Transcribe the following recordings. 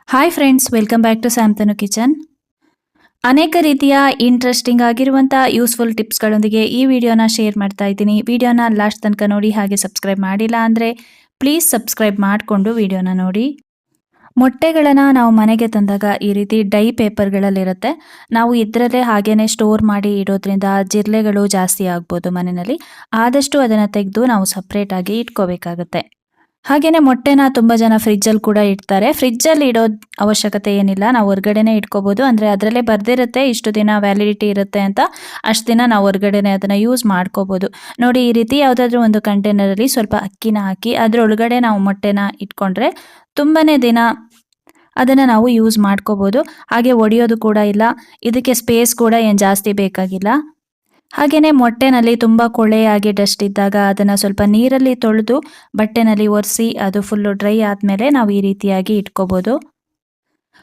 Hi friends, welcome back to ಸ್ಯಾಮ್ತನು kitchen. ಅನೇಕ ರೀತಿಯ ಇಂಟ್ರೆಸ್ಟಿಂಗ್ ಆಗಿರುವಂಥ ಯೂಸ್ಫುಲ್ ಟಿಪ್ಸ್ಗಳೊಂದಿಗೆ ಈ ವಿಡಿಯೋನ ಶೇರ್ ಮಾಡ್ತಾ ಇದ್ದೀನಿ. ವಿಡಿಯೋನ ಲಾಸ್ಟ್ ತನಕ ನೋಡಿ, ಹಾಗೆ ಸಬ್ಸ್ಕ್ರೈಬ್ ಮಾಡಿಲ್ಲ ಅಂದರೆ ಪ್ಲೀಸ್ ಸಬ್ಸ್ಕ್ರೈಬ್ ಮಾಡಿಕೊಂಡು ವಿಡಿಯೋನ ನೋಡಿ. ಮೊಟ್ಟೆಗಳನ್ನು ನಾವು ಮನೆಗೆ ತಂದಾಗ ಈ ರೀತಿ ಡೈ ಪೇಪರ್ಗಳಲ್ಲಿರುತ್ತೆ. ನಾವು ಇದರಲ್ಲೇ ಹಾಗೇನೆ ಸ್ಟೋರ್ ಮಾಡಿ ಇಡೋದ್ರಿಂದ ಜಿರಳೆಗಳು ಜಾಸ್ತಿ ಆಗ್ಬೋದು ಮನೆಯಲ್ಲಿ. ಆದಷ್ಟು ಅದನ್ನು ತೆಗೆದು ನಾವು ಸಪ್ರೇಟಾಗಿ ಇಟ್ಕೋಬೇಕಾಗತ್ತೆ. ಹಾಗೇನೆ ಮೊಟ್ಟೆನ ತುಂಬ ಜನ ಫ್ರಿಜ್ಜಲ್ಲಿ ಕೂಡ ಇಡ್ತಾರೆ. ಫ್ರಿಜ್ಜಲ್ಲಿ ಇಡೋ ಅವಶ್ಯಕತೆ ಏನಿಲ್ಲ, ನಾವು ಹೊರಗಡೆನೇ ಇಟ್ಕೋಬೋದು. ಅಂದರೆ ಅದರಲ್ಲೇ ಬರೆದಿರುತ್ತೆ ಇಷ್ಟು ದಿನ ವ್ಯಾಲಿಡಿಟಿ ಇರುತ್ತೆ ಅಂತ. ಅಷ್ಟು ದಿನ ನಾವು ಹೊರಗಡೆನೇ ಅದನ್ನು ಯೂಸ್ ಮಾಡ್ಕೋಬೋದು. ನೋಡಿ, ಈ ರೀತಿ ಯಾವುದಾದ್ರೂ ಒಂದು ಕಂಟೈನರಲ್ಲಿ ಸ್ವಲ್ಪ ಅಕ್ಕಿನ ಹಾಕಿ ಅದರೊಳಗಡೆ ನಾವು ಮೊಟ್ಟೆನ ಇಟ್ಕೊಂಡ್ರೆ ತುಂಬಾ ದಿನ ಅದನ್ನು ನಾವು ಯೂಸ್ ಮಾಡ್ಕೋಬೋದು. ಹಾಗೆ ಒಡೆಯೋದು ಕೂಡ ಇಲ್ಲ. ಇದಕ್ಕೆ ಸ್ಪೇಸ್ ಕೂಡ ಏನು ಜಾಸ್ತಿ ಬೇಕಾಗಿಲ್ಲ. ಹಾಗೆಯೇ ಮೊಟ್ಟೆನಲ್ಲಿ ತುಂಬ ಕೊಳೆಯಾಗಿ ಡಸ್ಟ್ ಇದ್ದಾಗ ಅದನ್ನು ಸ್ವಲ್ಪ ನೀರಲ್ಲಿ ತೊಳೆದು ಬಟ್ಟೆನಲ್ಲಿ ಒರೆಸಿ ಅದು ಫುಲ್ಲು ಡ್ರೈ ಆದಮೇಲೆ ನಾವು ಈ ರೀತಿಯಾಗಿ ಇಟ್ಕೋಬೋದು.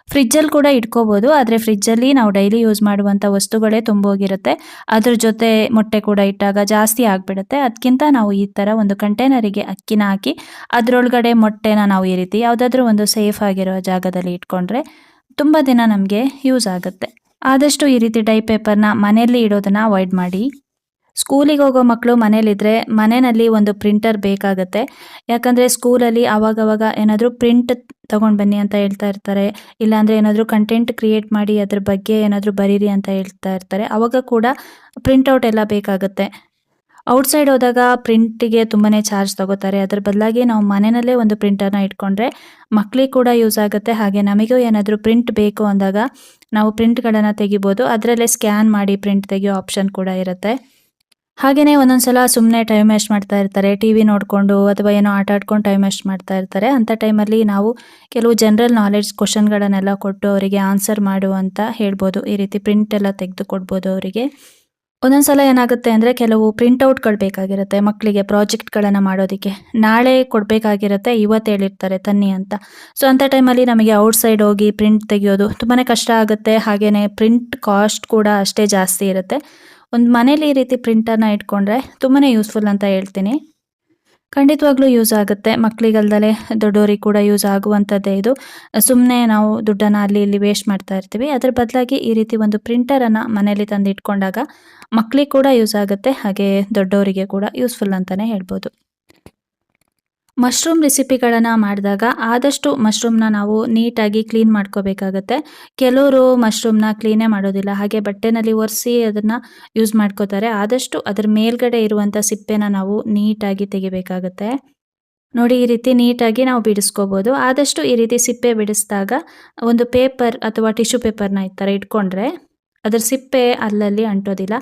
ಫ್ರಿಜ್ಜಲ್ಲಿ ಕೂಡ ಇಟ್ಕೋಬೋದು, ಆದರೆ ಫ್ರಿಜ್ಜಲ್ಲಿ ನಾವು ಡೈಲಿ ಯೂಸ್ ಮಾಡುವಂಥ ವಸ್ತುಗಳೇ ತುಂಬೋಗಿರುತ್ತೆ. ಅದ್ರ ಜೊತೆ ಮೊಟ್ಟೆ ಕೂಡ ಇಟ್ಟಾಗ ಜಾಸ್ತಿ ಆಗಿಬಿಡುತ್ತೆ. ಅದಕ್ಕಿಂತ ನಾವು ಈ ಥರ ಒಂದು ಕಂಟೈನರಿಗೆ ಅಕ್ಕಿನ ಹಾಕಿ ಅದರೊಳಗಡೆ ಮೊಟ್ಟೆನ ನಾವು ಈ ರೀತಿ ಯಾವುದಾದ್ರೂ ಒಂದು ಸೇಫ್ ಆಗಿರೋ ಜಾಗದಲ್ಲಿ ಇಟ್ಕೊಂಡ್ರೆ ತುಂಬ ದಿನ ನಮಗೆ ಯೂಸ್ ಆಗುತ್ತೆ. ಆದಷ್ಟು ಈ ರೀತಿ ಡೈ ಪೇಪರ್ನ ಮನೆಯಲ್ಲಿ ಇಡೋದನ್ನು ಅವಾಯ್ಡ್ ಮಾಡಿ. ಸ್ಕೂಲಿಗೆ ಹೋಗೋ ಮಕ್ಕಳು ಮನೇಲಿದ್ದರೆ ಮನೆಯಲ್ಲಿ ಒಂದು ಪ್ರಿಂಟರ್ ಬೇಕಾಗುತ್ತೆ. ಯಾಕಂದರೆ ಸ್ಕೂಲಲ್ಲಿ ಆವಾಗವಾಗ ಏನಾದರೂ ಪ್ರಿಂಟ್ ತೊಗೊಂಡು ಬನ್ನಿ ಅಂತ ಹೇಳ್ತಾ ಇರ್ತಾರೆ. ಇಲ್ಲಾಂದರೆ ಏನಾದರೂ ಕಂಟೆಂಟ್ ಕ್ರಿಯೇಟ್ ಮಾಡಿ ಅದ್ರ ಬಗ್ಗೆ ಏನಾದರೂ ಬರೀರಿ ಅಂತ ಹೇಳ್ತಾ ಇರ್ತಾರೆ. ಆವಾಗ ಕೂಡ ಪ್ರಿಂಟೌಟ್ ಎಲ್ಲ ಬೇಕಾಗುತ್ತೆ. ಔಟ್ಸೈಡ್ ಹೋದಾಗ ಪ್ರಿಂಟಿಗೆ ತುಂಬಾ ಚಾರ್ಜ್ ತಗೋತಾರೆ. ಅದರ ಬದಲಾಗಿ ನಾವು ಮನೆಯಲ್ಲೇ ಒಂದು ಪ್ರಿಂಟರ್ನ ಇಟ್ಕೊಂಡ್ರೆ ಮಕ್ಕಳಿಗೆ ಕೂಡ ಯೂಸ್ ಆಗುತ್ತೆ. ಹಾಗೆ ನಮಗೂ ಏನಾದರೂ ಪ್ರಿಂಟ್ ಬೇಕು ಅಂದಾಗ ನಾವು ಪ್ರಿಂಟ್ಗಳನ್ನು ತೆಗಿಬೋದು. ಅದರಲ್ಲೇ ಸ್ಕ್ಯಾನ್ ಮಾಡಿ ಪ್ರಿಂಟ್ ತೆಗಿಯೋ ಆಪ್ಷನ್ ಕೂಡ ಇರುತ್ತೆ. ಹಾಗೆಯೇ ಒಂದೊಂದು ಸಲ ಸುಮ್ಮನೆ ಟೈಮ್ ವೇಸ್ಟ್ ಮಾಡ್ತಾ ಇರ್ತಾರೆ, ಟಿ ವಿ ನೋಡಿಕೊಂಡು ಅಥವಾ ಏನೋ ಆಟ ಆಡ್ಕೊಂಡು ಟೈಮ್ ವೇಸ್ಟ್ ಮಾಡ್ತಾ ಇರ್ತಾರೆ. ಅಂಥ ಟೈಮಲ್ಲಿ ನಾವು ಕೆಲವು ಜನರಲ್ ನಾಲೆಡ್ಜ್ ಕ್ವಶನ್ಗಳನ್ನೆಲ್ಲ ಕೊಟ್ಟು ಅವರಿಗೆ ಆನ್ಸರ್ ಮಾಡು ಅಂತ ಹೇಳ್ಬೋದು. ಈ ರೀತಿ ಪ್ರಿಂಟ್ ಎಲ್ಲ ತೆಗೆದು ಕೊಡ್ಬೋದು ಅವರಿಗೆ. ಒಂದೊಂದು ಸಲ ಏನಾಗುತ್ತೆ ಅಂದರೆ ಕೆಲವು ಪ್ರಿಂಟೌಟ್ಗಳು ಬೇಕಾಗಿರುತ್ತೆ ಮಕ್ಕಳಿಗೆ ಪ್ರಾಜೆಕ್ಟ್ಗಳನ್ನು ಮಾಡೋದಕ್ಕೆ. ನಾಳೆ ಕೊಡಬೇಕಾಗಿರುತ್ತೆ, ಇವತ್ತು ಹೇಳಿರ್ತಾರೆ ತನ್ನಿ ಅಂತ. ಸೊ ಅಂಥ ಟೈಮಲ್ಲಿ ನಮಗೆ ಔಟ್ಸೈಡ್ ಹೋಗಿ ಪ್ರಿಂಟ್ ತೆಗೆಯೋದು ತುಂಬಾ ಕಷ್ಟ ಆಗುತ್ತೆ. ಹಾಗೆಯೇ ಪ್ರಿಂಟ್ ಕಾಸ್ಟ್ ಕೂಡ ಅಷ್ಟೇ ಜಾಸ್ತಿ ಇರುತ್ತೆ. ಒಂದು ಮನೇಲಿ ಈ ರೀತಿ ಪ್ರಿಂಟರ್ನ ಇಟ್ಕೊಂಡ್ರೆ ತುಂಬಾ ಯೂಸ್ಫುಲ್ ಅಂತ ಹೇಳ್ತೀನಿ. ಖಂಡಿತವಾಗ್ಲೂ ಯೂಸ್ ಆಗುತ್ತೆ. ಮಕ್ಕಳಿಗಲ್ದಲೇ ದೊಡ್ಡೋರಿಗೆ ಕೂಡ ಯೂಸ್ ಆಗುವಂಥದ್ದೇ ಇದು. ಸುಮ್ಮನೆ ನಾವು ದುಡ್ಡನ್ನು ಅಲ್ಲಿ ಇಲ್ಲಿ ವೇಸ್ಟ್ ಮಾಡ್ತಾ ಇರ್ತೀವಿ. ಅದರ ಬದಲಾಗಿ ಈ ರೀತಿ ಒಂದು ಪ್ರಿಂಟರನ್ನು ಮನೇಲಿ ತಂದು ಇಟ್ಕೊಂಡಾಗ ಮಕ್ಕಳಿಗೆ ಕೂಡ ಯೂಸ್ ಆಗುತ್ತೆ, ಹಾಗೆ ದೊಡ್ಡವರಿಗೆ ಕೂಡ ಯೂಸ್ಫುಲ್ ಅಂತಲೇ ಹೇಳ್ಬೋದು. ಮಶ್ರೂಮ್ ರೆಸಿಪಿಗಳನ್ನು ಮಾಡಿದಾಗ ಆದಷ್ಟು ಮಶ್ರೂಮ್ನ ನಾವು ನೀಟಾಗಿ ಕ್ಲೀನ್ ಮಾಡ್ಕೋಬೇಕಾಗತ್ತೆ. ಕೆಲವರು ಮಶ್ರೂಮ್ನ ಕ್ಲೀನೇ ಮಾಡೋದಿಲ್ಲ, ಹಾಗೆ ಬಟ್ಟೆನಲ್ಲಿ ಒರೆಸಿ ಅದನ್ನು ಯೂಸ್ ಮಾಡ್ಕೋತಾರೆ. ಆದಷ್ಟು ಅದರ ಮೇಲ್ಗಡೆ ಇರುವಂಥ ಸಿಪ್ಪೆನ ನಾವು ನೀಟಾಗಿ ತೆಗಿಬೇಕಾಗತ್ತೆ. ನೋಡಿ, ಈ ರೀತಿ ನೀಟಾಗಿ ನಾವು ಬಿಡಿಸ್ಕೋಬೋದು. ಆದಷ್ಟು ಈ ರೀತಿ ಸಿಪ್ಪೆ ಬಿಡಿಸಿದಾಗ ಒಂದು ಪೇಪರ್ ಅಥವಾ ಟಿಶ್ಯೂ ಪೇಪರ್ನ ಈ ಥರ ಇಟ್ಕೊಂಡ್ರೆ ಅದ್ರ ಸಿಪ್ಪೆ ಅಲ್ಲಲ್ಲಿ ಅಂಟೋದಿಲ್ಲ.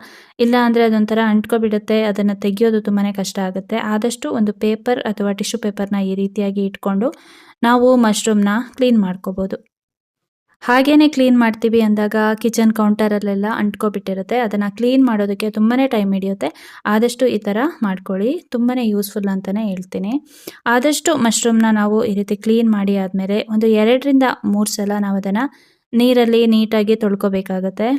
ಇಲ್ಲ ಅಂದರೆ ಅದೊಂಥರ ಅಂಟ್ಕೊಬಿಡುತ್ತೆ, ಅದನ್ನು ತೆಗೆಯೋದು ತುಂಬಾ ಕಷ್ಟ ಆಗುತ್ತೆ. ಆದಷ್ಟು ಒಂದು ಪೇಪರ್ ಅಥವಾ ಟಿಶ್ಯೂ ಪೇಪರ್ನ ಈ ರೀತಿಯಾಗಿ ಇಟ್ಕೊಂಡು ನಾವು ಮಶ್ರೂಮ್ನ ಕ್ಲೀನ್ ಮಾಡ್ಕೋಬೋದು. ಹಾಗೇ ಕ್ಲೀನ್ ಮಾಡ್ತೀವಿ ಅಂದಾಗ ಕಿಚನ್ ಕೌಂಟರಲ್ಲೆಲ್ಲ ಅಂಟ್ಕೊಬಿಟ್ಟಿರುತ್ತೆ. ಅದನ್ನು ಕ್ಲೀನ್ ಮಾಡೋದಕ್ಕೆ ತುಂಬಾ ಟೈಮ್ ಹಿಡಿಯುತ್ತೆ. ಆದಷ್ಟು ಈ ಥರ ಮಾಡ್ಕೊಳ್ಳಿ, ತುಂಬಾ ಯೂಸ್ಫುಲ್ ಅಂತಲೇ ಹೇಳ್ತೀನಿ. ಆದಷ್ಟು ಮಶ್ರೂಮ್ನ ನಾವು ಈ ರೀತಿ ಕ್ಲೀನ್ ಮಾಡಿ ಆದಮೇಲೆ ಒಂದು 2ರಿಂದ 3 ಸಲ ನಾವು ಅದನ್ನು ನೀರಲ್ಲಿ ನೀಟಾಗಿ ತೊಳ್ಕೊಬೇಕಾಗತ್ತೆ.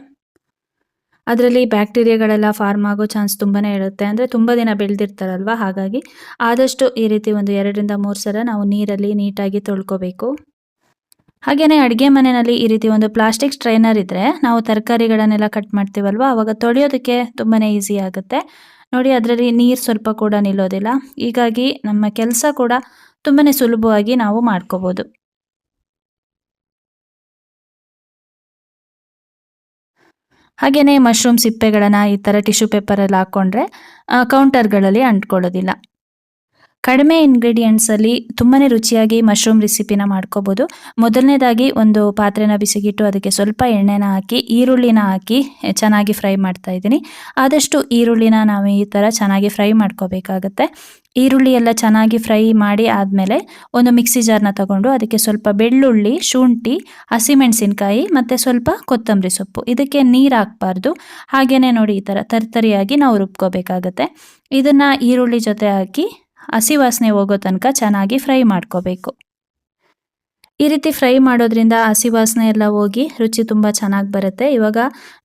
ಅದರಲ್ಲಿ ಬ್ಯಾಕ್ಟೀರಿಯಾಗಳೆಲ್ಲ ಫಾರ್ಮ್ ಆಗೋ ಚಾನ್ಸ್ ತುಂಬಾ ಇರುತ್ತೆ. ಅಂದರೆ ತುಂಬ ದಿನ ಬೆಳೆದಿರ್ತಾರಲ್ವ, ಹಾಗಾಗಿ ಆದಷ್ಟು ಈ ರೀತಿ ಒಂದು 2ರಿಂದ 3 ಸಲ ನಾವು ನೀರಲ್ಲಿ ನೀಟಾಗಿ ತೊಳ್ಕೊಬೇಕು. ಹಾಗೆಯೇ ಅಡುಗೆ ಮನೆಯಲ್ಲಿ ಈ ರೀತಿ ಒಂದು ಪ್ಲಾಸ್ಟಿಕ್ ಸ್ಟ್ರೈನರ್ ಇದ್ದರೆ ನಾವು ತರಕಾರಿಗಳನ್ನೆಲ್ಲ ಕಟ್ ಮಾಡ್ತೀವಲ್ವ, ಆವಾಗ ತೊಳೆಯೋದಕ್ಕೆ ತುಂಬಾ ಈಸಿ ಆಗುತ್ತೆ. ನೋಡಿ, ಅದರಲ್ಲಿ ನೀರು ಸ್ವಲ್ಪ ಕೂಡ ನಿಲ್ಲೋದಿಲ್ಲ. ಹೀಗಾಗಿ ನಮ್ಮ ಕೆಲಸ ಕೂಡ ತುಂಬಾ ಸುಲಭವಾಗಿ ನಾವು ಮಾಡ್ಕೋಬೋದು. ಹಾಗೆಯೇ ಮಶ್ರೂಮ್ ಸಿಪ್ಪೆಗಳನ್ನು ಈ ಥರ ಟಿಶ್ಯೂ ಪೇಪರಲ್ಲಿ ಹಾಕ್ಕೊಂಡ್ರೆ ಕೌಂಟರ್ಗಳಲ್ಲಿ ಅಂಟ್ಕೊಳ್ಳೋದಿಲ್ಲ. ಕಡಿಮೆ ಇಂಗ್ರೀಡಿಯೆಂಟ್ಸಲ್ಲಿ ತುಂಬಾ ರುಚಿಯಾಗಿ ಮಶ್ರೂಮ್ ರೆಸಿಪಿನ ಮಾಡ್ಕೋಬೋದು. ಮೊದಲನೇದಾಗಿ ಒಂದು ಪಾತ್ರೆನ ಬಿಸಿಗಿಟ್ಟು ಅದಕ್ಕೆ ಸ್ವಲ್ಪ ಎಣ್ಣೆನ ಹಾಕಿ ಈರುಳ್ಳಿನ ಹಾಕಿ ಚೆನ್ನಾಗಿ ಫ್ರೈ ಮಾಡ್ತಾ ಇದ್ದೀನಿ. ಆದಷ್ಟು ಈರುಳ್ಳಿನ ನಾವು ಈ ಥರ ಚೆನ್ನಾಗಿ ಫ್ರೈ ಮಾಡ್ಕೋಬೇಕಾಗತ್ತೆ. ಈರುಳ್ಳಿ ಎಲ್ಲ ಚೆನ್ನಾಗಿ ಫ್ರೈ ಮಾಡಿ ಆದಮೇಲೆ ಒಂದು ಮಿಕ್ಸಿ ಜಾರ್ನ ತಗೊಂಡು ಅದಕ್ಕೆ ಸ್ವಲ್ಪ ಬೆಳ್ಳುಳ್ಳಿ, ಶುಂಠಿ, ಹಸಿಮೆಣಸಿನ್ಕಾಯಿ ಮತ್ತು ಸ್ವಲ್ಪ ಕೊತ್ತಂಬರಿ ಸೊಪ್ಪು, ಇದಕ್ಕೆ ನೀರು ಹಾಕಬಾರ್ದು. ಹಾಗೆಯೇ ನೋಡಿ, ಈ ಥರ ತರ್ತರಿಯಾಗಿ ನಾವು ರುಬ್ಕೋಬೇಕಾಗತ್ತೆ. ಇದನ್ನು ಈರುಳ್ಳಿ ಜೊತೆ ಹಾಕಿ ಹಸಿ ವಾಸನೆ ಹೋಗೋ ತನಕ ಚೆನ್ನಾಗಿ ಫ್ರೈ ಮಾಡ್ಕೋಬೇಕು. ಈ ರೀತಿ ಫ್ರೈ ಮಾಡೋದ್ರಿಂದ ಹಸಿ ವಾಸನೆ ಎಲ್ಲ ಹೋಗಿ ರುಚಿ ತುಂಬ ಚೆನ್ನಾಗಿ ಬರುತ್ತೆ. ಇವಾಗ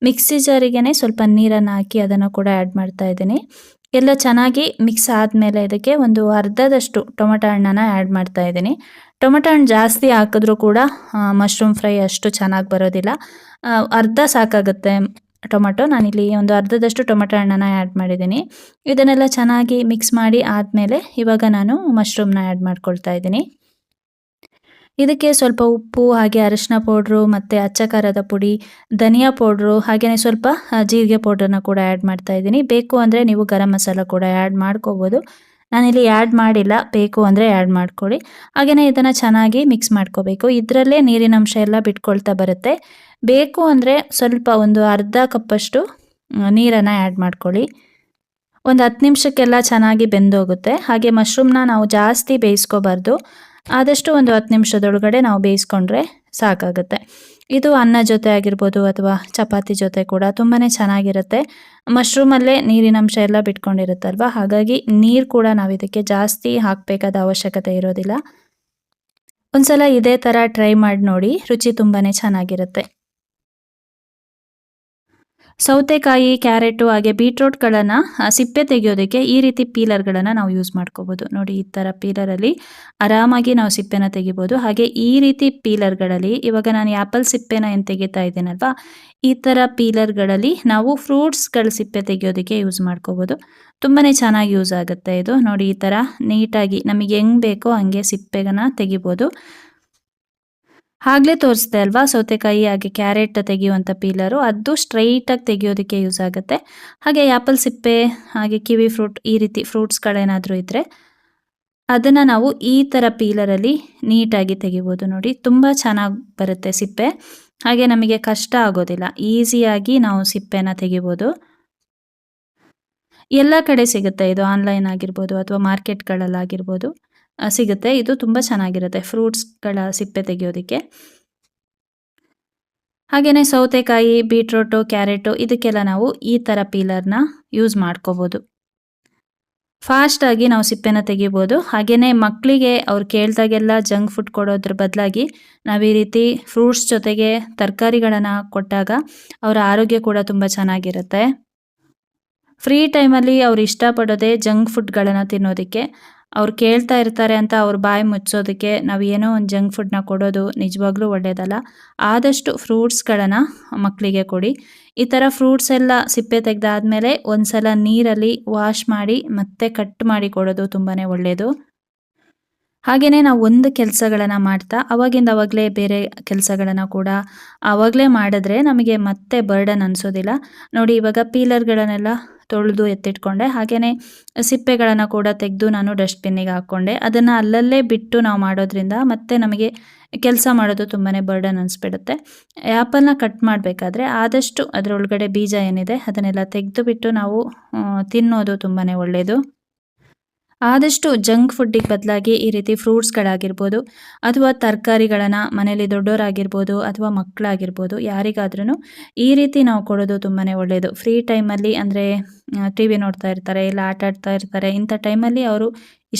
ಮಿಕ್ಸಿ ಜಾರಿಗೇ ಸ್ವಲ್ಪ ನೀರನ್ನು ಹಾಕಿ ಅದನ್ನು ಕೂಡ ಆ್ಯಡ್ ಮಾಡ್ತಾ ಇದ್ದೀನಿ. ಎಲ್ಲ ಚೆನ್ನಾಗಿ ಮಿಕ್ಸ್ ಆದಮೇಲೆ ಇದಕ್ಕೆ ಒಂದು ಅರ್ಧದಷ್ಟು ಟೊಮೆಟೊ ಹಣ್ಣನ್ನು ಆ್ಯಡ್ ಮಾಡ್ತಾ ಇದ್ದೀನಿ. ಟೊಮೆಟೊ ಹಣ್ಣು ಜಾಸ್ತಿ ಹಾಕಿದ್ರೂ ಕೂಡ ಮಶ್ರೂಮ್ ಫ್ರೈ ಅಷ್ಟು ಚೆನ್ನಾಗಿ ಬರೋದಿಲ್ಲ. ಅರ್ಧ ಸಾಕಾಗುತ್ತೆ ಟೊಮೆಟೊ. ನಾನಿಲ್ಲಿ ಒಂದು ಅರ್ಧದಷ್ಟು ಟೊಮೆಟೊ ಹಣ್ಣನ್ನು ಆ್ಯಡ್ ಮಾಡಿದ್ದೀನಿ. ಇದನ್ನೆಲ್ಲ ಚೆನ್ನಾಗಿ ಮಿಕ್ಸ್ ಮಾಡಿ ಆದಮೇಲೆ ಇವಾಗ ನಾನು ಮಶ್ರೂಮ್ನ ಆ್ಯಡ್ ಮಾಡ್ಕೊಳ್ತಾ ಇದ್ದೀನಿ. ಇದಕ್ಕೆ ಸ್ವಲ್ಪ ಉಪ್ಪು, ಹಾಗೆ ಅರಿಶಿನ ಪೌಡ್ರು ಮತ್ತು ಅಚ್ಚ ಖಾರದ ಪುಡಿ, ಧನಿಯಾ ಪೌಡ್ರು, ಹಾಗೆಯೇ ಸ್ವಲ್ಪ ಜೀರಿಗೆ ಪೌಡ್ರನ್ನ ಕೂಡ ಆ್ಯಡ್ ಮಾಡ್ತಾ ಇದ್ದೀನಿ. ಬೇಕು ಅಂದರೆ ನೀವು ಗರಂ ಮಸಾಲ ಕೂಡ ಆ್ಯಡ್ ಮಾಡ್ಕೋಬೋದು. ನಾನಿಲ್ಲಿ ಆ್ಯಡ್ ಮಾಡಿಲ್ಲ, ಬೇಕು ಅಂದರೆ ಆ್ಯಡ್ ಮಾಡ್ಕೊಳ್ಳಿ. ಹಾಗೆಯೇ ಇದನ್ನು ಚೆನ್ನಾಗಿ ಮಿಕ್ಸ್ ಮಾಡ್ಕೋಬೇಕು. ಇದರಲ್ಲೇ ನೀರಿನಂಶ ಎಲ್ಲ ಬಿಟ್ಕೊಳ್ತಾ ಬರುತ್ತೆ. ಬೇಕು ಅಂದರೆ ಸ್ವಲ್ಪ ಒಂದು ಅರ್ಧ ಕಪ್ಪಷ್ಟು ನೀರನ್ನು ಆ್ಯಡ್ ಮಾಡ್ಕೊಳ್ಳಿ. ಒಂದು 10 ನಿಮಿಷಕ್ಕೆಲ್ಲ ಚೆನ್ನಾಗಿ ಬೆಂದೋಗುತ್ತೆ. ಹಾಗೆ ಮಶ್ರೂಮ್ನ ನಾವು ಜಾಸ್ತಿ ಬೇಯಿಸ್ಕೋಬಾರ್ದು. ಆದಷ್ಟು ಒಂದು 10 ನಿಮಿಷದೊಳಗಡೆ ನಾವು ಬೇಯಿಸ್ಕೊಂಡ್ರೆ ಸಾಕಾಗುತ್ತೆ. ಇದು ಅನ್ನ ಜೊತೆ ಆಗಿರ್ಬೋದು ಅಥವಾ ಚಪಾತಿ ಜೊತೆ ಕೂಡ ತುಂಬಾ ಚೆನ್ನಾಗಿರುತ್ತೆ. ಮಶ್ರೂಮಲ್ಲೇ ನೀರಿನಂಶ ಎಲ್ಲ ಬಿಟ್ಕೊಂಡಿರುತ್ತಲ್ವ, ಹಾಗಾಗಿ ನೀರು ಕೂಡ ನಾವು ಇದಕ್ಕೆ ಜಾಸ್ತಿ ಹಾಕಬೇಕಾದ ಅವಶ್ಯಕತೆ ಇರೋದಿಲ್ಲ. ಒಂದ್ಸಲ ಇದೇ ಥರ ಟ್ರೈ ಮಾಡಿ ನೋಡಿ, ರುಚಿ ತುಂಬಾ ಚೆನ್ನಾಗಿರುತ್ತೆ. ಸೌತೆಕಾಯಿ, ಕ್ಯಾರೆಟು ಹಾಗೆ ಬೀಟ್ರೋಟ್ಗಳನ್ನು ಸಿಪ್ಪೆ ತೆಗೆಯೋದಕ್ಕೆ ಈ ರೀತಿ ಪೀಲರ್ಗಳನ್ನು ನಾವು ಯೂಸ್ ಮಾಡ್ಕೋಬೋದು. ನೋಡಿ, ಈ ಥರ ಪೀಲರಲ್ಲಿ ಆರಾಮಾಗಿ ನಾವು ಸಿಪ್ಪೆನ ತೆಗಿಬೋದು. ಹಾಗೆ ಈ ರೀತಿ ಪೀಲರ್ಗಳಲ್ಲಿ ಇವಾಗ ನಾನು ಆ್ಯಪಲ್ ಸಿಪ್ಪೆನ ಏನು ತೆಗಿತಾ ಇದ್ದೀನಲ್ವಾ, ಈ ಥರ ಪೀಲರ್ಗಳಲ್ಲಿ ನಾವು ಫ್ರೂಟ್ಸ್ಗಳ ಸಿಪ್ಪೆ ತೆಗೆಯೋದಕ್ಕೆ ಯೂಸ್ ಮಾಡ್ಕೋಬೋದು. ತುಂಬಾ ಚೆನ್ನಾಗಿ ಯೂಸ್ ಆಗುತ್ತೆ ಇದು. ನೋಡಿ, ಈ ಥರ ನೀಟಾಗಿ ನಮಗೆ ಹೆಂಗೆ ಬೇಕೋ ಹಂಗೆ ಸಿಪ್ಪೆಗನ್ನ ತೆಗಿಬೋದು. ಆಗಲೇ ತೋರಿಸ್ದೆ ಅಲ್ವಾ ಸೌತೆಕಾಯಿ ಹಾಗೆ ಕ್ಯಾರೆಟ್ ತೆಗೆಯುವಂಥ ಪೀಲರು, ಅದು ಸ್ಟ್ರೈಟಾಗಿ ತೆಗೆಯೋದಕ್ಕೆ ಯೂಸ್ ಆಗುತ್ತೆ. ಹಾಗೆ ಆ್ಯಪಲ್ ಸಿಪ್ಪೆ ಹಾಗೆ ಕಿವಿ ಫ್ರೂಟ್, ಈ ರೀತಿ ಫ್ರೂಟ್ಸ್ಗಳೇನಾದರೂ ಇದ್ದರೆ ಅದನ್ನು ನಾವು ಈ ಥರ ಪೀಲರಲ್ಲಿ ನೀಟಾಗಿ ತೆಗಿಬೋದು. ನೋಡಿ, ತುಂಬ ಚೆನ್ನಾಗಿ ಬರುತ್ತೆ ಸಿಪ್ಪೆ. ಹಾಗೆ ನಮಗೆ ಕಷ್ಟ ಆಗೋದಿಲ್ಲ, ಈಸಿಯಾಗಿ ನಾವು ಸಿಪ್ಪೆನ ತೆಗಿಬೋದು. ಎಲ್ಲ ಕಡೆ ಸಿಗುತ್ತೆ ಇದು, ಆನ್ಲೈನ್ ಆಗಿರ್ಬೋದು ಅಥವಾ ಮಾರ್ಕೆಟ್ಗಳಲ್ಲಾಗಿರ್ಬೋದು ಸಿಗುತ್ತೆ. ಇದು ತುಂಬ ಚೆನ್ನಾಗಿರುತ್ತೆ ಫ್ರೂಟ್ಸ್ಗಳ ಸಿಪ್ಪೆ ತೆಗೆಯೋದಕ್ಕೆ. ಹಾಗೆಯೇ ಸೌತೆಕಾಯಿ, ಬೀಟ್ರೋಟು, ಕ್ಯಾರೆಟು ಇದಕ್ಕೆಲ್ಲ ನಾವು ಈ ಥರ ಪೀಲರ್ನ ಯೂಸ್ ಮಾಡ್ಕೋಬೋದು. ಫಾಸ್ಟಾಗಿ ನಾವು ಸಿಪ್ಪೆನ ತೆಗಿಬೋದು. ಹಾಗೆಯೇ ಮಕ್ಕಳಿಗೆ ಅವ್ರು ಕೇಳಿದಾಗೆಲ್ಲ ಜಂಕ್ ಫುಡ್ ಕೊಡೋದ್ರ ಬದಲಾಗಿ ನಾವು ಈ ರೀತಿ ಫ್ರೂಟ್ಸ್ ಜೊತೆಗೆ ತರಕಾರಿಗಳನ್ನು ಕೊಟ್ಟಾಗ ಅವರ ಆರೋಗ್ಯ ಕೂಡ ತುಂಬ ಚೆನ್ನಾಗಿರುತ್ತೆ. ಫ್ರೀ ಟೈಮಲ್ಲಿ ಅವ್ರು ಇಷ್ಟಪಡೋದೇ ಜಂಕ್ ಫುಡ್ಗಳನ್ನು ತಿನ್ನೋದಕ್ಕೆ. ಅವ್ರು ಕೇಳ್ತಾ ಇರ್ತಾರೆ ಅಂತ ಅವ್ರ ಬಾಯಿ ಮುಚ್ಚೋದಕ್ಕೆ ನಾವು ಏನೋ ಒಂದು ಜಂಕ್ ಫುಡ್ನ ಕೊಡೋದು ನಿಜವಾಗ್ಲೂ ಒಳ್ಳೆಯದಲ್ಲ. ಆದಷ್ಟು ಫ್ರೂಟ್ಸ್ಗಳನ್ನು ಮಕ್ಕಳಿಗೆ ಕೊಡಿ. ಈ ಥರ ಫ್ರೂಟ್ಸ್ ಎಲ್ಲ ಸಿಪ್ಪೆ ತೆಗೆದಾದ್ಮೇಲೆ ಒಂದು ಸಲ ನೀರಲ್ಲಿ ವಾಶ್ ಮಾಡಿ ಮತ್ತೆ ಕಟ್ ಮಾಡಿ ಕೊಡೋದು ತುಂಬಾ ಒಳ್ಳೆಯದು. ಹಾಗೆಯೇ ನಾವು ಒಂದು ಕೆಲಸಗಳನ್ನು ಮಾಡ್ತಾ ಅವಾಗಿಂದ ಅವಾಗಲೇ ಬೇರೆ ಕೆಲಸಗಳನ್ನು ಕೂಡ ಆವಾಗಲೇ ಮಾಡಿದ್ರೆ ನಮಗೆ ಮತ್ತೆ ಬರ್ಡನ್ ಅನಿಸೋದಿಲ್ಲ. ನೋಡಿ, ಇವಾಗ ಪೀಲರ್ಗಳನ್ನೆಲ್ಲ ತೊಳೆದು ಎತ್ತಿಟ್ಕೊಂಡೆ. ಹಾಗೆಯೇ ಸಿಪ್ಪೆಗಳನ್ನು ಕೂಡ ತೆಗೆದು ನಾನು ಡಸ್ಟ್ಬಿನ್ನಿಗೆ ಹಾಕ್ಕೊಂಡೆ. ಅದನ್ನು ಅಲ್ಲಲ್ಲೇ ಬಿಟ್ಟು ನಾವು ಮಾಡೋದ್ರಿಂದ ಮತ್ತೆ ನಮಗೆ ಕೆಲಸ ಮಾಡೋದು ತುಂಬಾ ಬರ್ಡನ್ ಅನಿಸ್ಬಿಡುತ್ತೆ. ಆ್ಯಪಲ್ನ ಕಟ್ ಮಾಡಬೇಕಾದ್ರೆ ಆದಷ್ಟು ಅದರೊಳಗಡೆ ಬೀಜ ಏನಿದೆ ಅದನ್ನೆಲ್ಲ ತೆಗೆದು ಬಿಟ್ಟು ನಾವು ತಿನ್ನೋದು ತುಂಬಾ ಒಳ್ಳೆಯದು. ಆದಷ್ಟು ಜಂಕ್ ಫುಡ್ಡಿಗೆ ಬದಲಾಗಿ ಈ ರೀತಿ ಫ್ರೂಟ್ಸ್ಗಳಾಗಿರ್ಬೋದು ಅಥವಾ ತರಕಾರಿಗಳನ್ನು ಮನೇಲಿ ದೊಡ್ಡವರಾಗಿರ್ಬೋದು ಅಥವಾ ಮಕ್ಕಳಾಗಿರ್ಬೋದು ಯಾರಿಗಾದ್ರೂ ಈ ರೀತಿ ನಾವು ಕೊಡೋದು ತುಂಬಾ ಒಳ್ಳೆಯದು. ಫ್ರೀ ಟೈಮಲ್ಲಿ ಅಂದರೆ ಟಿ ವಿ ನೋಡ್ತಾ ಇರ್ತಾರೆ, ಇಲ್ಲ ಆಟ ಆಡ್ತಾ ಇರ್ತಾರೆ, ಇಂಥ ಟೈಮಲ್ಲಿ ಅವರು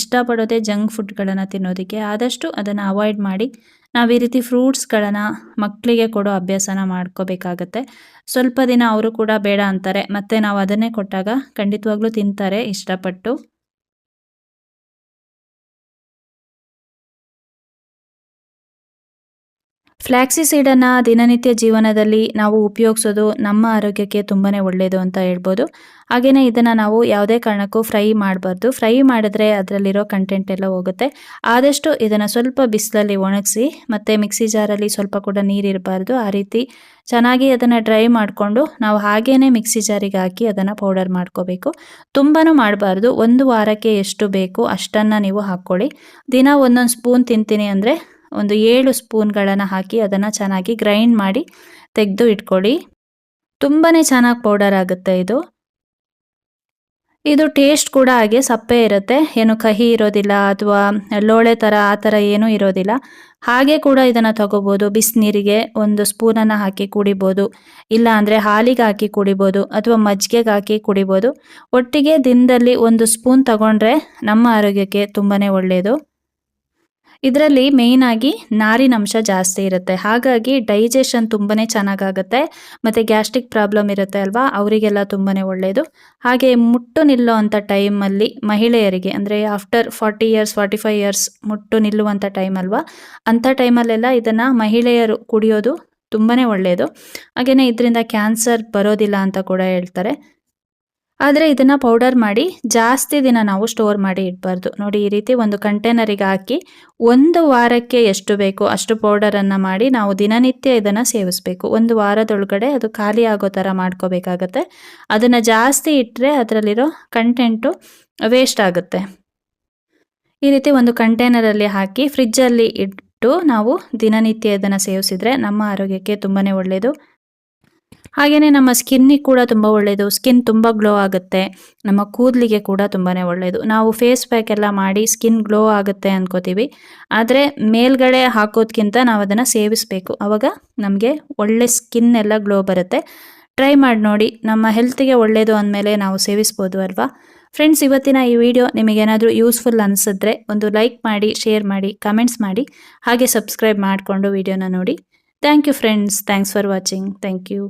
ಇಷ್ಟಪಡೋದೇ ಜಂಕ್ ಫುಡ್ಗಳನ್ನು ತಿನ್ನೋದಕ್ಕೆ. ಆದಷ್ಟು ಅದನ್ನು ಅವಾಯ್ಡ್ ಮಾಡಿ ನಾವು ಈ ರೀತಿ ಫ್ರೂಟ್ಸ್ಗಳನ್ನು ಮಕ್ಕಳಿಗೆ ಕೊಡೋ ಅಭ್ಯಾಸನ ಮಾಡ್ಕೋಬೇಕಾಗತ್ತೆ. ಸ್ವಲ್ಪ ದಿನ ಅವರು ಕೂಡ ಬೇಡ ಅಂತಾರೆ, ಮತ್ತು ನಾವು ಅದನ್ನೇ ಕೊಟ್ಟಾಗ ಖಂಡಿತವಾಗ್ಲೂ ತಿಂತಾರೆ ಇಷ್ಟಪಟ್ಟು. ಫ್ಲ್ಯಾಕ್ಸಿ ಸೀಡನ್ನು ದಿನನಿತ್ಯ ಜೀವನದಲ್ಲಿ ನಾವು ಉಪಯೋಗಿಸೋದು ನಮ್ಮ ಆರೋಗ್ಯಕ್ಕೆ ತುಂಬಾ ಒಳ್ಳೆಯದು ಅಂತ ಹೇಳ್ಬೋದು. ಹಾಗೆಯೇ ಇದನ್ನು ನಾವು ಯಾವುದೇ ಕಾರಣಕ್ಕೂ ಫ್ರೈ ಮಾಡಬಾರ್ದು. ಫ್ರೈ ಮಾಡಿದ್ರೆ ಅದರಲ್ಲಿರೋ ಕಂಟೆಂಟ್ ಎಲ್ಲ ಹೋಗುತ್ತೆ. ಆದಷ್ಟು ಇದನ್ನು ಸ್ವಲ್ಪ ಬಿಸಿಲಲ್ಲಿ ಒಣಗಿಸಿ ಮತ್ತು ಮಿಕ್ಸಿ ಜಾರಲ್ಲಿ ಸ್ವಲ್ಪ ಕೂಡ ನೀರಿರಬಾರ್ದು, ಆ ರೀತಿ ಚೆನ್ನಾಗಿ ಅದನ್ನು ಡ್ರೈ ಮಾಡಿಕೊಂಡು ನಾವು ಹಾಗೇ ಮಿಕ್ಸಿ ಜಾರಿಗೆ ಹಾಕಿ ಅದನ್ನು ಪೌಡರ್ ಮಾಡ್ಕೋಬೇಕು. ತುಂಬಾ ಮಾಡಬಾರ್ದು. ಒಂದು ವಾರಕ್ಕೆ ಎಷ್ಟು ಬೇಕು ಅಷ್ಟನ್ನು ನೀವು ಹಾಕ್ಕೊಳ್ಳಿ. ದಿನ ಒಂದೊಂದು ಸ್ಪೂನ್ ತಿಂತೀನಿ ಅಂದರೆ ಒಂದು 7 ಸ್ಪೂನ್ಗಳನ್ನು ಹಾಕಿ ಅದನ್ನು ಚೆನ್ನಾಗಿ ಗ್ರೈಂಡ್ ಮಾಡಿ ತೆಗೆದು ಇಟ್ಕೊಳ್ಳಿ. ತುಂಬಾ ಚೆನ್ನಾಗಿ ಪೌಡರ್ ಆಗುತ್ತೆ ಇದು. ಇದು ಟೇಸ್ಟ್ ಕೂಡ ಹಾಗೆ ಸಪ್ಪೆ ಇರುತ್ತೆ, ಏನು ಕಹಿ ಇರೋದಿಲ್ಲ ಅಥವಾ ಲೋಳೆ ಥರ ಆ ಥರ ಏನೂ ಇರೋದಿಲ್ಲ. ಹಾಗೆ ಕೂಡ ಇದನ್ನು ತಗೋಬೋದು. ಬಿಸಿನೀರಿಗೆ ಒಂದು ಸ್ಪೂನನ್ನು ಹಾಕಿ ಕುಡಿಬೋದು, ಇಲ್ಲ ಅಂದರೆ ಹಾಲಿಗೆ ಹಾಕಿ ಕುಡಿಬೋದು ಅಥವಾ ಮಜ್ಜಿಗೆಗೆ ಹಾಕಿ ಕುಡಿಬೋದು. ಒಟ್ಟಿಗೆ ದಿನದಲ್ಲಿ 1 ಸ್ಪೂನ್ ತಗೊಂಡ್ರೆ ನಮ್ಮ ಆರೋಗ್ಯಕ್ಕೆ ತುಂಬಾ ಒಳ್ಳೆಯದು. ಇದರಲ್ಲಿ ಮೇಯ್ನ್ ಆಗಿ ನಾರಿನಂಶ ಜಾಸ್ತಿ ಇರುತ್ತೆ, ಹಾಗಾಗಿ ಡೈಜೆಷನ್ ತುಂಬಾನೇ ಚೆನ್ನಾಗಾಗುತ್ತೆ. ಮತ್ತೆ ಗ್ಯಾಸ್ಟ್ರಿಕ್ ಪ್ರಾಬ್ಲಮ್ ಇರುತ್ತೆ ಅಲ್ವಾ, ಅವರಿಗೆಲ್ಲ ತುಂಬಾನೇ ಒಳ್ಳೆಯದು. ಹಾಗೆ ಮುಟ್ಟು ನಿಲ್ಲೋ ಅಂಥ ಟೈಮಲ್ಲಿ ಮಹಿಳೆಯರಿಗೆ ಅಂದರೆ ಆಫ್ಟರ್ 40 ಇಯರ್ಸ್ 45 ಇಯರ್ಸ್ ಮುಟ್ಟು ನಿಲ್ಲುವಂಥ ಟೈಮ್ ಅಲ್ವಾ, ಅಂಥ ಟೈಮಲ್ಲೆಲ್ಲ ಇದನ್ನು ಮಹಿಳೆಯರು ಕುಡಿಯೋದು ತುಂಬಾನೇ ಒಳ್ಳೆಯದು. ಹಾಗೆಯೇ ಇದರಿಂದ ಕ್ಯಾನ್ಸರ್ ಬರೋದಿಲ್ಲ ಅಂತ ಕೂಡ ಹೇಳ್ತಾರೆ. ಆದರೆ ಇದನ್ನು ಪೌಡರ್ ಮಾಡಿ ಜಾಸ್ತಿ ದಿನ ನಾವು ಸ್ಟೋರ್ ಮಾಡಿ ಇಡಬಾರ್ದು. ನೋಡಿ, ಈ ರೀತಿ ಒಂದು ಕಂಟೈನರಿಗೆ ಹಾಕಿ 1 ವಾರಕ್ಕೆ ಎಷ್ಟು ಬೇಕೋ ಅಷ್ಟು ಪೌಡರನ್ನು ಮಾಡಿ ನಾವು ದಿನನಿತ್ಯ ಇದನ್ನು ಸೇವಿಸಬೇಕು. 1 ವಾರದೊಳಗಡೆ ಅದು ಖಾಲಿ ಆಗೋ ಥರ ಮಾಡ್ಕೋಬೇಕಾಗತ್ತೆ. ಅದನ್ನು ಜಾಸ್ತಿ ಇಟ್ಟರೆ ಅದರಲ್ಲಿರೋ ಕಂಟೆಂಟು ವೇಸ್ಟ್ ಆಗುತ್ತೆ. ಈ ರೀತಿ ಒಂದು ಕಂಟೈನರಲ್ಲಿ ಹಾಕಿ ಫ್ರಿಜ್ಜಲ್ಲಿ ಇಟ್ಟು ನಾವು ದಿನನಿತ್ಯ ಇದನ್ನು ಸೇವಿಸಿದರೆ ನಮ್ಮ ಆರೋಗ್ಯಕ್ಕೆ ತುಂಬಾ ಒಳ್ಳೆಯದು. ಹಾಗೆಯೇ ನಮ್ಮ ಸ್ಕಿನ್ನಿಗೆ ಕೂಡ ತುಂಬ ಒಳ್ಳೆಯದು. ಸ್ಕಿನ್ ತುಂಬ ಗ್ಲೋ ಆಗುತ್ತೆ. ನಮ್ಮ ಕೂದಲಿಗೆ ಕೂಡ ತುಂಬಾ ಒಳ್ಳೆಯದು. ನಾವು ಫೇಸ್ ಪ್ಯಾಕ್ ಎಲ್ಲ ಮಾಡಿ ಸ್ಕಿನ್ ಗ್ಲೋ ಆಗುತ್ತೆ ಅಂದ್ಕೋತೀವಿ, ಆದರೆ ಮೇಲ್ಗಡೆ ಹಾಕೋದ್ಕಿಂತ ನಾವು ಅದನ್ನು ಸೇವಿಸಬೇಕು. ಆವಾಗ ನಮಗೆ ಒಳ್ಳೆ ಸ್ಕಿನ್ ಎಲ್ಲ ಗ್ಲೋ ಬರುತ್ತೆ. ಟ್ರೈ ಮಾಡಿ ನೋಡಿ, ನಮ್ಮ ಹೆಲ್ತಿಗೆ ಒಳ್ಳೆಯದು ಅಂದಮೇಲೆ ನಾವು ಸೇವಿಸ್ಬೋದು ಅಲ್ವಾ. ಫ್ರೆಂಡ್ಸ್, ಇವತ್ತಿನ ಈ ವಿಡಿಯೋ ನಿಮಗೇನಾದರೂ ಯೂಸ್ಫುಲ್ ಅನಿಸಿದ್ರೆ ಒಂದು ಲೈಕ್ ಮಾಡಿ, ಶೇರ್ ಮಾಡಿ, ಕಮೆಂಟ್ಸ್ ಮಾಡಿ, ಹಾಗೆ ಸಬ್ಸ್ಕ್ರೈಬ್ ಮಾಡಿಕೊಂಡು ವಿಡಿಯೋನ ನೋಡಿ. Thank you friends. Thanks for watching. Thank you.